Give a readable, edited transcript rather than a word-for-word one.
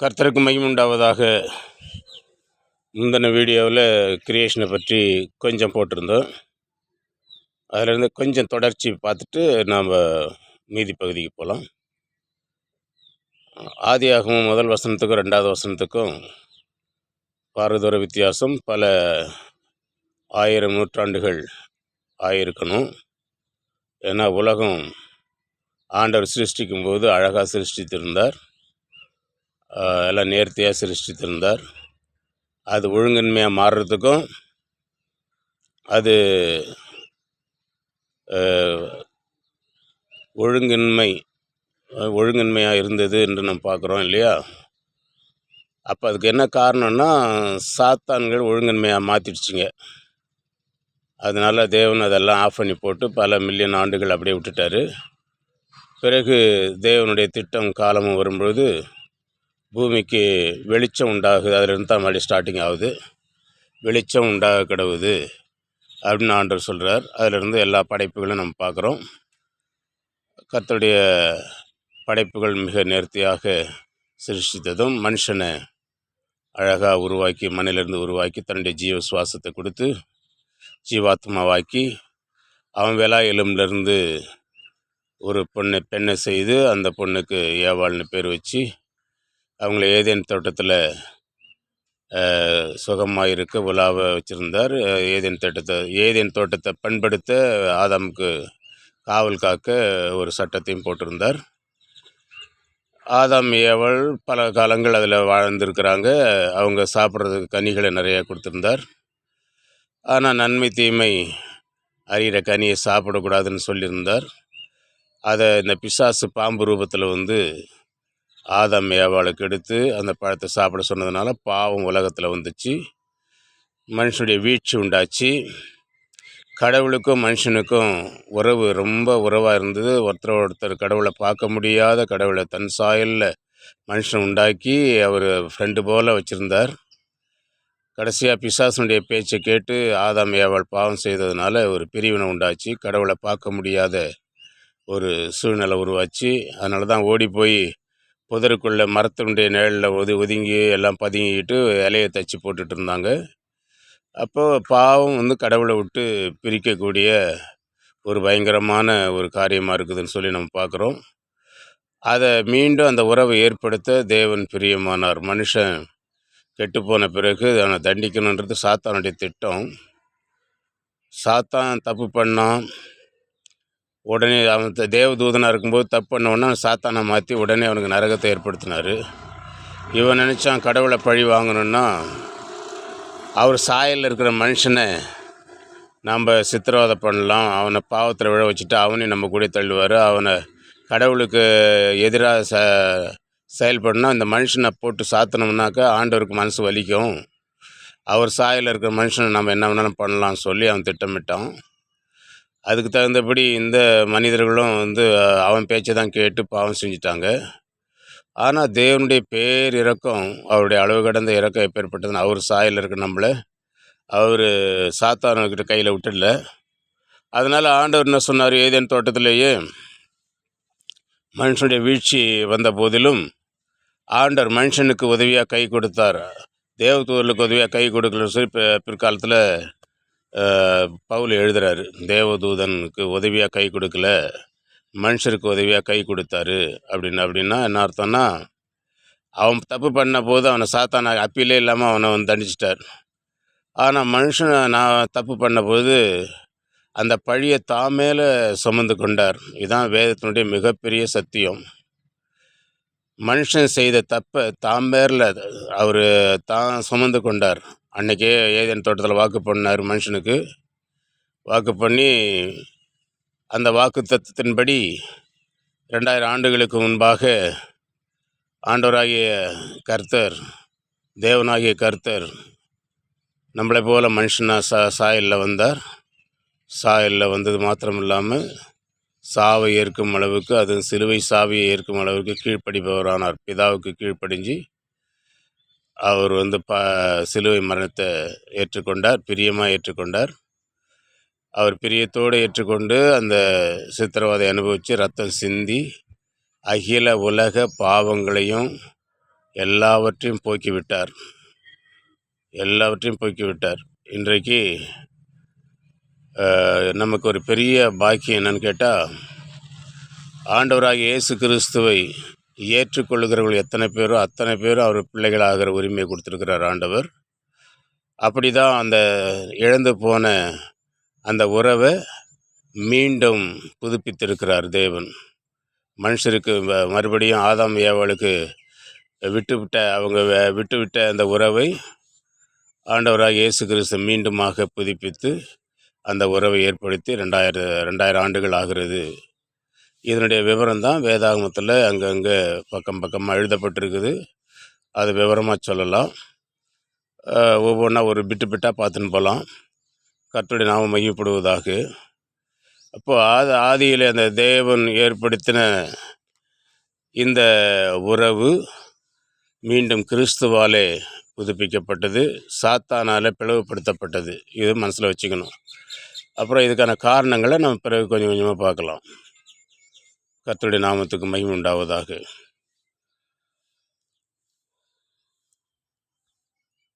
கர்த்தருக்கு மகிமை உண்டாவதாக. முந்தின வீடியோவில் கிரியேஷனை பற்றி கொஞ்சம் போட்டிருந்தோம். அதிலிருந்து கொஞ்சம் தொடர்ச்சி பார்த்துட்டு நாம் மீதி பகுதிக்கு போகலாம். ஆதியாகமம் முதல் வசனத்துக்கும் 2வது வசனத்துக்கும் பாரதூர வித்தியாசம் பல 1000 நூற்றாண்டுகள் ஆயிருக்கணும். ஏன்னா உலகம் ஆண்டவர் சிருஷ்டிக்கும் போது அழகாக சிருஷ்டித்திருந்தார், எல்லாம் நேர்த்தியாக சிருஷ்டித்திருந்தார். அது ஒழுங்கின்மையாக மாறுறதுக்கும் அது ஒழுங்கின்மையாக இருந்தது என்று நம்ம பார்க்குறோம் இல்லையா? அப்போ அதுக்கு என்ன காரணம்னா, சாத்தான்கள் ஒழுங்கின்மையாக மாற்றிடுச்சிங்க. அதனால் தேவன் அதெல்லாம் ஆஃப் பண்ணி போட்டு பல மில்லியன் ஆண்டுகள் அப்படியே விட்டுட்டார். பிறகு தேவனுடைய திட்டம் காலமும் வரும்பொழுது பூமிக்கு வெளிச்சம் உண்டாகுது. அதிலிருந்து தான் மறுபடியும் ஸ்டார்டிங் ஆகுது. வெளிச்சம் உண்டாக கிடவுது அப்படின்னு ஆண்டவர் சொல்கிறார். அதிலிருந்து எல்லா படைப்புகளும் நம்ம பார்க்குறோம். கர்த்தருடைய படைப்புகள் மிக நேர்த்தியாக சிருஷ்டித்ததும், மனுஷனை அழகாக உருவாக்கி, மண்ணிலிருந்து உருவாக்கி தன்னுடைய ஜீவ சுவாசத்தை கொடுத்து ஜீவாத்மாவாக்கி, அவன் வேளா எலும்பிலிருந்து ஒரு பெண்ணை செய்து அந்த பொண்ணுக்கு ஏவாள்னு பேர் வச்சு அவங்கள ஏதேன் தோட்டத்தில் சுகமாக இருக்க உலாவ வச்சுருந்தார். ஏதேன் தோட்டத்தை பண்படுத்த ஆதாமுக்கு காவல் காக்க ஒரு சட்டத்தையும் போட்டிருந்தார். ஆதாம் ஏவாள் பல காலங்கள் அதில் வாழ்ந்திருக்கிறாங்க. அவங்க சாப்பிட்றதுக்கு கனிகளை நிறையா கொடுத்துருந்தார். ஆனால் நன்மை தீமை அறிகிற கனியை சாப்பிடக்கூடாதுன்னு சொல்லியிருந்தார். அதை இந்த பிசாசு பாம்பு ரூபத்தில் ஆதாம் ஏவாளுக்கு எடுத்து அந்த பழத்தை சாப்பிட சொன்னதுனால பாவம் உலகத்தில் வந்துச்சு. மனுஷனுடைய வீழ்ச்சி உண்டாச்சு. கடவுளுக்கும் மனுஷனுக்கும் உறவு ரொம்ப உறவாக இருந்தது. ஒருத்தர் கடவுளை பார்க்க முடியாத கடவுளை தன் சாயலில் மனுஷன் உண்டாக்கி அவர் ஃப்ரெண்டு போல் வச்சுருந்தார். கடைசியாக பிசாசனுடைய பேச்சை கேட்டு ஆதாம் ஏவாள் பாவம் செய்ததுனால ஒரு பிரிவினை உண்டாச்சு. கடவுளை பார்க்க முடியாத ஒரு சூழ்நிலை உருவாச்சு. அதனால தான் ஓடி போய் புதருக்குள்ளே மரத்தினுடைய நிழலில் ஒதுங்கி எல்லாம் பதுங்கிக்கிட்டு இலையை தச்சு போட்டுட்டு இருந்தாங்க. அப்போது பாவம் கடவுளை விட்டு பிரிக்கக்கூடிய ஒரு பயங்கரமான ஒரு காரியமாக இருக்குதுன்னு சொல்லி நம்ம பார்க்குறோம். அதை மீண்டும் அந்த உறவை ஏற்படுத்த தேவன் பிரியமானார். மனுஷன் கெட்டுப்போன பிறகு அவனை தண்டிக்கணுன்றது சாத்தானுடைய திட்டம். சாத்தான் தப்பு பண்ணான், உடனே அவன் தேவதூதனாக இருக்கும்போது தப்பு பண்ண சாத்தானை மாற்றி உடனே அவனுக்கு நரகத்தை ஏற்படுத்தினார். இவன் நினச்சான் கடவுளை பழி வாங்கணுன்னா அவர் சாயலில் இருக்கிற மனுஷனை நம்ம சித்திரவதை பண்ணலாம், அவனை பாவத்தில் விழ வச்சுட்டு அவனையும் நம்ம கூட தள்ளுவார். அவனை கடவுளுக்கு எதிராக செயல்படணும். இந்த மனுஷனை போட்டு சாத்தினோம்னாக்கா ஆண்டவருக்கு மனசு வலிக்கும், அவர் சாயலில் இருக்கிற மனுஷனை நம்ம என்ன வேணாலும் பண்ணலாம்னு சொல்லி அவன் திட்டமிட்டான். அதுக்கு தகுந்தபடி இந்த மனிதர்களும் அவன் பேச்சை தான் கேட்டு பாவம் செஞ்சிட்டாங்க. ஆனால் தேவனுடைய பேரிரக்கம், அவருடைய அளவு கடந்த இறக்கம் எப்பேற்பட்டதுன்னு அவர் சாயலில் இருக்க நம்மளை அவர் சாத்தானுக்கிட்ட கையில் விட்டுடல. அதனால் ஆண்டவர் என்ன சொன்னார், ஏதேன் தோட்டத்திலேயே மனுஷனுடைய வீழ்ச்சி வந்த போதிலும் ஆண்டவர் மனுஷனுக்கு உதவியாக கை கொடுத்தார். தேவதூதர்களுக்கு உதவியாக கை கொடுக்கலன்னு சொல்லி பிற்காலத்தில் பவுல் எழுதுகிறாரு. தேவதூதனுக்கு உதவியாக கை கொடுக்கல, மனுஷருக்கு உதவியாக கை கொடுத்தாரு அப்படின்னா என்ன அர்த்தம்னா, அவன் தப்பு பண்ண போது அவனை சாத்தான அப்பீலே இல்லாமல் அவனை தண்டிச்சிட்டார். ஆனால் மனுஷனை நான் தப்பு பண்ண போது அந்த பழியை தான் மேலே சுமந்து கொண்டார். இதுதான் வேதத்தினுடைய மிகப்பெரிய சத்தியம். மனுஷன் செய்த தப்பை தான் பேரில் அவர் தான் சுமந்து கொண்டார். அன்றைக்கே ஏதேன் தோட்டத்தில் வாக்கு பண்ணார். மனுஷனுக்கு வாக்கு பண்ணி அந்த வாக்கு தத்துவத்தின்படி 2000 ஆண்டுகளுக்கு முன்பாக ஆண்டவராகிய கர்த்தர், தேவனாகிய கர்த்தர் நம்மளை போல் மனுஷனாக சாயலில் வந்தார். சாயலில் வந்தது மாத்திரம் இல்லாமல் சாவை ஏற்கும் அளவுக்கு, அது சிலுவை சாவியை ஏற்கும் அளவுக்கு கீழ்ப்படிப்பவரானார். பிதாவுக்கு கீழ்ப்படிஞ்சு அவர் சிலுவை மரணத்தை ஏற்றுக்கொண்டார், பிரியமாக ஏற்றுக்கொண்டார். அவர் பிரியத்தோடு ஏற்றுக்கொண்டு அந்த சித்திரவதை அனுபவித்து ரத்தம் சிந்தி அகில உலக பாவங்களையும் எல்லாவற்றையும் போக்கிவிட்டார். எல்லாவற்றையும் போக்கிவிட்டார். இன்றைக்கு நமக்கு ஒரு பெரிய பாக்கியம் என்னன்னு கேட்டால், ஆண்டவராகிய இயேசு கிறிஸ்துவை ஏற்றுக்கொள்ளுகிறவர்கள் எத்தனை பேரோ அத்தனை பேரும் அவர் பிள்ளைகளாகிற உரிமையை கொடுத்துருக்கிறார் ஆண்டவர். அப்படி தான் அந்த இழந்து போன அந்த உறவை மீண்டும் புதுப்பித்திருக்கிறார் தேவன். மனுஷருக்கு மறுபடியும் ஆதாம் ஏவாளுக்கு விட்டுவிட்ட அந்த உறவை ஆண்டவராக இயேசு கிறிஸ்து மீண்டுமாக புதுப்பித்து அந்த உறவை ஏற்படுத்தி 2000 ஆண்டுகள் ஆகிறது. இதனுடைய விவரம் தான் வேதாகமத்தில் அங்கங்கே பக்கமாக எழுதப்பட்டிருக்குது. அது விவரமாக சொல்லலாம். ஒவ்வொன்றா ஒரு பிட்டாக பார்த்துன்னு போகலாம். கர்த்தருடைய நாமம் மகிமைப்படுவதாக. அப்போது ஆதியில் அந்த தேவன் ஏற்படுத்தின இந்த உறவு மீண்டும் கிறிஸ்துவாலே புதுப்பிக்கப்பட்டது, சாத்தானால் பிளவுபடுத்தப்பட்டது. இது மனசில் வச்சுக்கணும். அப்புறம் இதுக்கான காரணங்களை நம்ம பிறகு கொஞ்சம் கொஞ்சமாக பார்க்கலாம். கர்த்தருடைய நாமத்துக்கு மகிமை உண்டாவதாக.